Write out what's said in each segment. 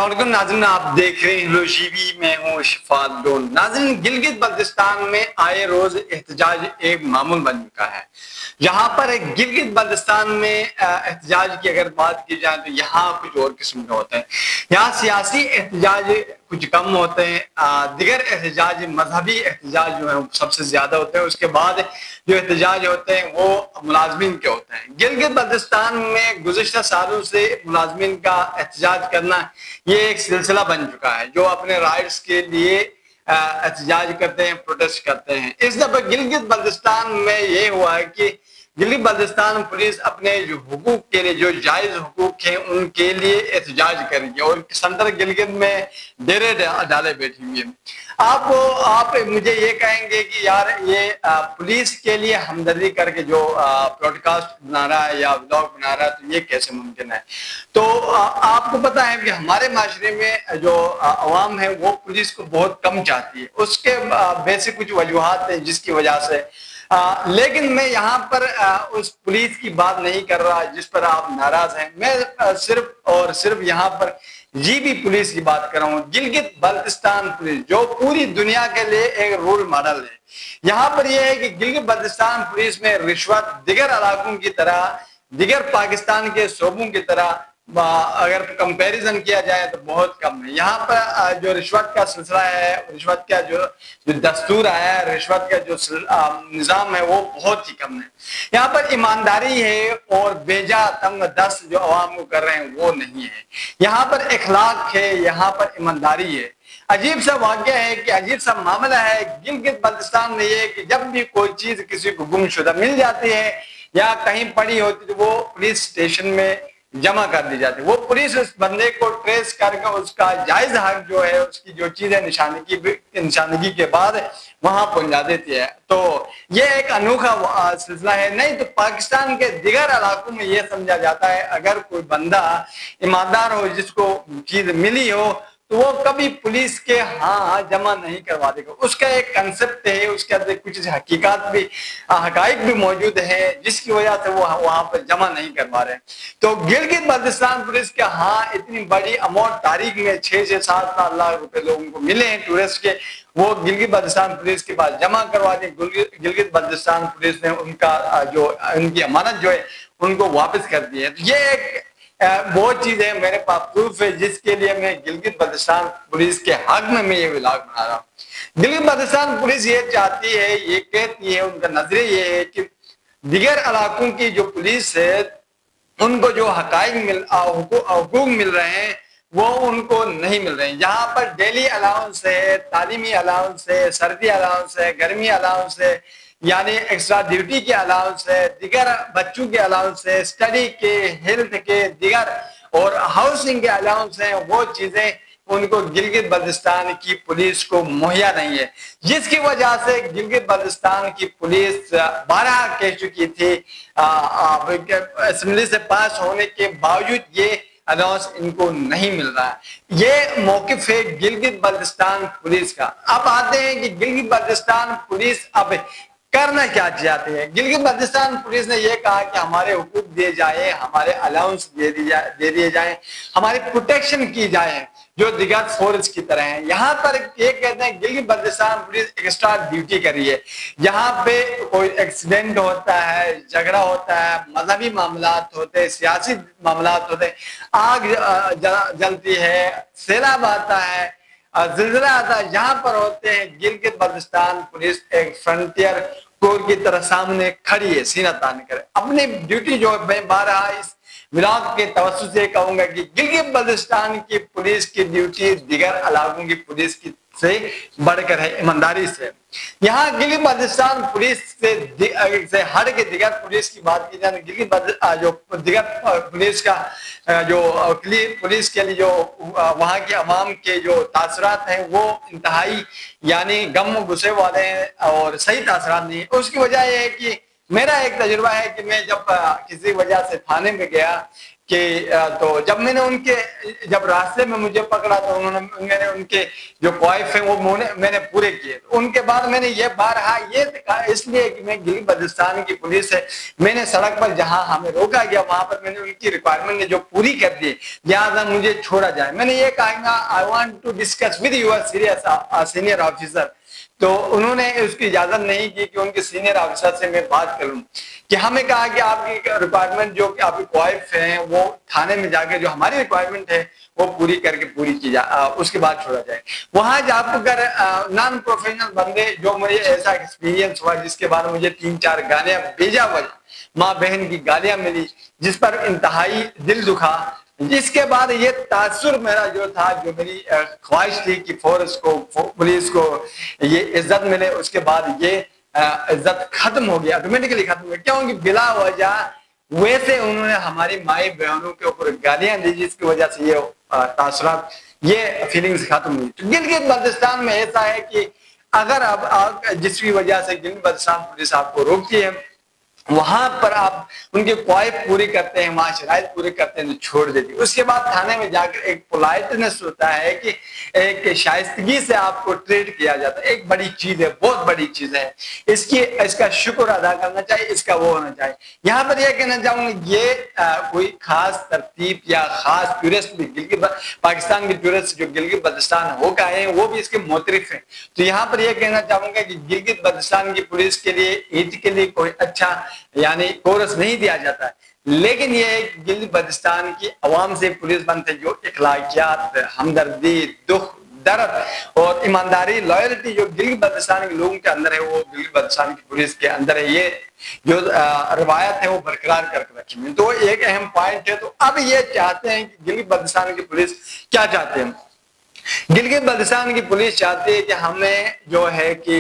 नाज़रीन, आप देख रहे हैं हिरोशिमा में हूँ शफात डोन। नाज़रीन, गिलगित बल्तिस्तान में आए रोज एहतजाज एक मामूल बन चुका है। यहाँ पर गिलगित बल्तिस्तान में एहतजाज की अगर बात की जाए तो यहाँ कुछ और किस्म के होते हैं। यहाँ सियासी एहतजाज कुछ कम होते हैं, दिगर एहतजाज मजहबी एहतजाज जो है सबसे ज्यादा होते हैं। उसके बाद जो एहतजाज होते हैं वो मुलाजमीन के होते हैं। गिलगित बल्तिस्तान में गुज़िश्ता सालों से मुलाजमीन का एहतजाज करना ये एक सिलसिला बन चुका है, जो अपने राइट्स के लिए एहतजाज करते हैं, प्रोटेस्ट करते हैं। इस दफे गिलगित बल्तिस्तान में ये हुआ है कि गिलगित बल्तिस्तान पुलिस अपने जो हुकूक के लिए, जो जायज हुकूक हैं उनके लिए एहतजाज कर रही है और संतर गिलगित में डेरे डाले बैठी हुई है। आप मुझे ये कहेंगे कि यार ये पुलिस के लिए हमदर्दी करके जो ब्रॉडकास्ट बना रहा है या व्लॉग बना रहा है, तो ये कैसे मुमकिन है? तो आपको पता है कि हमारे माशरे में जो अवाम है वो पुलिस को बहुत कम चाहती है। उसके बेसिक कुछ वजूहात है जिसकी वजह से लेकिन मैं यहाँ पर उस पुलिस की बात नहीं कर रहा जिस पर आप नाराज हैं। मैं सिर्फ और सिर्फ यहाँ पर जीबी पुलिस की बात कर रहा हूँ, गिलगित बल्तिस्तान पुलिस, जो पूरी दुनिया के लिए एक रोल मॉडल है। यहाँ पर यह है कि गिलगित बल्तिस्तान पुलिस में रिश्वत दिगर इलाकों की तरह, दिगर पाकिस्तान के सूबों की तरह अगर कंपैरिजन किया जाए तो बहुत कम है। यहाँ पर जो रिश्वत का सिलसिला है, रिश्वत का जो दस्तूर आया है, रिश्वत का जो निज़ाम है वो बहुत ही कम है। यहाँ पर ईमानदारी है और बेजा तंग दस्त जो अवाम को कर रहे हैं वो नहीं है। यहाँ पर इखलाक है, यहाँ पर ईमानदारी है। अजीब सा वाक़या है कि अजीब सा मामला है गिलगित बल्तिस्तान में ये कि जब भी कोई चीज किसी को गुमशुदा मिल जाती है या कहीं पड़ी होती तो वो पुलिस स्टेशन में जमा कर दी जाती है। वो पुलिस उस बंदे को ट्रेस करके उसका जायज हक जो है, उसकी जो चीज है निशानगी के बाद वहां पहुंचा देती है। तो ये एक अनोखा सिलसिला है। नहीं तो पाकिस्तान के दिगर इलाकों में ये समझा जाता है अगर कोई बंदा ईमानदार हो, जिसको चीज मिली हो, तो वो कभी पुलिस के हाँ जमा नहीं करवा देगा। उसका एक कंसेप्ट है, उसके अंदर कुछ हकीकत भी, हकाइक भी मौजूद है जिसकी वजह से वो वहां पर जमा नहीं करवा रहे। तो गिलगित बल्तिस्तान पुलिस के हाँ इतनी बड़ी अमाउंट तारीख में 6 से 7 लाख रुपए लोगों को मिले हैं टूरिस्ट के, वो गिलगित बल्तिस्तान पुलिस के पास जमा करवा दी। गिलगित बल्तिस्तान पुलिस ने उनका जो उनकी अमानत जो है उनको वापस कर दी है। तो ये एक वो चीज है, मेरे पास प्रूफ है जिसके लिए मैं गिलगित बल्तिस्तान पुलिस के हक में मैं ये व्लॉग बना रहा हूँ। गिलगित बल्तिस्तान पुलिस ये चाहती है, ये कहती है, उनका नजरिया ये है कि दिगर इलाकों की जो पुलिस है उनको जो हुकूक मिल रहे हैं वो उनको नहीं मिल रहे हैं। यहाँ पर डेली अलाउंस है, तालीमी अलाउंस है, सर्दी अलाउंस है, गर्मी अलाउंस है, यानी एक्स्ट्रा ड्यूटी के अलाउंस है, दिगर बच्चों के अलाउंस है, स्टडी के, हेल्थ के, दिगर और हाउसिंग के अलाउंस है। वो चीजें उनको गिलगित बल्तिस्तान की पुलिस को मुहैया नहीं है, जिसकी वजह से गिलगित बल्तिस्तान की पुलिस 12 कह चुकी थी असेंबली से पास होने के बावजूद ये अलाउंस इनको नहीं मिल रहा है। ये मौकिफ है गिलगित बल्तिस्तान पुलिस का। अब आते हैं कि गिलगित बल्तिस्तान पुलिस अब करना क्या चाहते हैं। गिलगित बल्तिस्तान पुलिस ने यह कहा कि हमारे हुकूक दिए जाए, हमारे अलाउंस दे दिए जाए, हमारी प्रोटेक्शन की जाए जो दिगर फोर्स की तरह है। यहाँ पर ये कहते हैं Gilgit Baltistan police extra duty कर रही है। यहाँ पे कोई एक्सीडेंट होता है, झगड़ा होता है, मजहबी मामलात होते हैं, सियासी मामलात होते हैं, आग जलती है, सैलाब आता है, जिलजिला आता है, यहाँ पर होते हैं गिलगित बल्तिस्तान पुलिस एक फ्रंटियर कोर की तरह सामने खड़ी है, सीना तान कर अपनी ड्यूटी जो मैं बारहा इस व्लॉग के तवज्जुह से कहूंगा कि गिलगित बल्तिस्तान की पुलिस की ड्यूटी दिगर इलाकों की पुलिस की से बढ़कर है, ईमानदारी से। यहाँ गिलगित बल्तिस्तान पुलिस से हट के दिगर पुलिस की बात की जाए, गिलगित जो दिगर पुलिस का जो पुलिस के लिए जो वहाँ के अवाम के जो तासरात हैं वो इंतहाई यानी गम गुस्से वाले हैं और सही तासरात नहीं है। उसकी वजह यह है कि मेरा एक तजुर्बा है कि मैं जब किसी वजह से थाने में गया कि तो जब मैंने जब रास्ते में मुझे पकड़ा तो मैंने उनके जो क्वाइफ है वो मैंने पूरे किए। तो उनके बाद मैंने ये बारहा ये कहा, इसलिए कि मैं गिलगित बल्तिस्तान की पुलिस है, मैंने सड़क पर जहां हमें रोका गया वहां पर मैंने उनकी रिक्वायरमेंट ने जो पूरी कर दी, लिहाजा मुझे छोड़ा जाए। मैंने ये कहा I want to discuss with your senior officer. तो उन्होंने उसकी इजाजत नहीं की कि उनके सीनियर ऑफिसर से मैं बात करूं, कि हमें कहा कि आपकी रिक्वायरमेंट जो कि आपकी क्वाइफ है वो थाने में जाके जो हमारी रिक्वायरमेंट है वो पूरी करके पूरी की उसके बाद छोड़ा जाए। वहां जाकर नॉन प्रोफेशनल बंदे, जो मुझे ऐसा एक्सपीरियंस हुआ जिसके बाद मुझे 3-4 गालियां बेजा वजह माँ बहन की गालियां मिली, जिस पर इंतहाई दिल दुखा। जिसके बाद ये तासुर मेरा जो था, जो मेरी ख्वाहिश थी कि फोर्स को पुलिस को ये इज्जत मिले, उसके बाद ये इज्जत खत्म हो गया, ऑटोमेटिकली खत्म हो गया। क्योंकि बिला वजह वैसे उन्होंने हमारी माई बहनों के ऊपर गालियां दी, जिसकी वजह से ये तासुरात, ये फीलिंग्स खत्म हुई। तो गिलगित बल्तिस्तान में ऐसा है कि अगर आप जिस भी वजह से गिलगित बल्तिस्तान पुलिस आपको रोकती है, वहां पर आप उनके क्वाइफ पूरी करते हैं, वहां शराइत पूरी करते हैं तो छोड़ देती है। उसके बाद थाने में जाकर एक पोलाइटनेस होता है कि एक शाइस्तगी से आपको ट्रीट किया जाता है, एक बड़ी चीज है, बहुत बड़ी चीज है। इसका शुक्र अदा करना चाहिए, इसका वो होना चाहिए। यहाँ पर यह कहना चाहूंगा, ये कोई खास तरतीब या खास टूरिस्ट भी गिलगित पाकिस्तान के टूरिस्ट जो गिलगित बल्तिस्तान होकर आए हैं वो भी इसके मोतरिफ है। तो यहाँ पर यह कहना चाहूंगा कि गिलगित बल्तिस्तान की पुलिस के लिए ईद के लिए कोई अच्छा यानी कोरस नहीं दिया जाता है, लेकिन ये गिलगित बल्तिस्तान की अवाम से पुलिस बनते जो इखलाकियात, हमदर्दी, दुख दर्द और ईमानदारी, लॉयल्टी जो गिलगित बल्तिस्तान के लोगों के अंदर है वो गिलगित बल्तिस्तान की पुलिस के अंदर है। ये जो रवायत है वो बरकरार करके रखेंगे, तो एक अहम पॉइंट है। तो अब ये चाहते हैं कि गिलगित बल्तिस्तान की पुलिस क्या चाहते हैं, गिलगित बल्तिस्तान की पुलिस चाहती है कि हमें जो है कि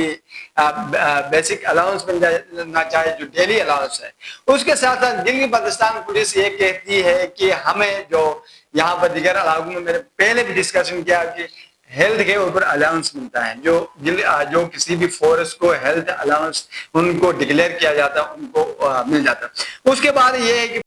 बेसिक अलाउंस मिल जाना चाहिए, जो डेली अलाउंस है। उसके साथ साथ गिलगित बल्तिस्तान पुलिस ये कहती है कि हमें जो यहाँ पर दिगर इलाकों में मैंने पहले भी डिस्कशन किया कि हेल्थ के ऊपर अलाउंस मिलता है, जो किसी भी फोर्स को हेल्थ अलाउंस उनको डिक्लेयर किया जाता है उनको मिल जाता है। उसके बाद ये है कि